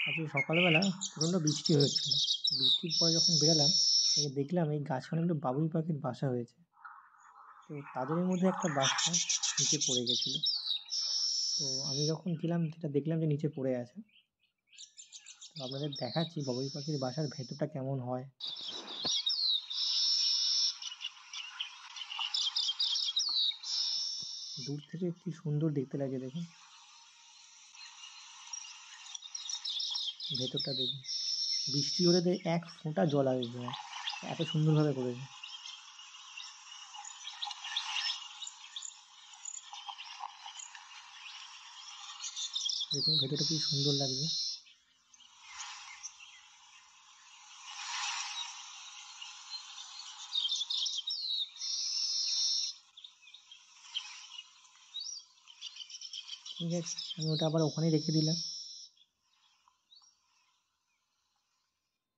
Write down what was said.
আজকে সকালবেলা প্রচণ্ড বৃষ্টি হচ্ছিল। বৃষ্টির পরে যখন বেরোলাম, দেখলাম এই গাছে অনেকগুলো বাবুই পাখির বাসা হয়েছে। তো তাদেরই মধ্যে একটা বাচ্চা নিচে পড়ে গেছিলো। তো আমি যখন গেলাম সেটা দেখলাম যে নিচে পড়ে আছে। তো আপনাদের দেখাচ্ছি বাবুই পাখির বাসার ভেতরটা কেমন হয়। দূর থেকে কি সুন্দর দেখতে লাগে দেখুন। ভেতরটা দেখুন, বৃষ্টি হলে তো এক ফোঁটা জল আসবে না, এত সুন্দরভাবে করেছে। দেখুন ভেতরটা কি সুন্দর লাগছে। ঠিক আছে, আমি ওটা আবার ওখানেই রেখে দিলাম।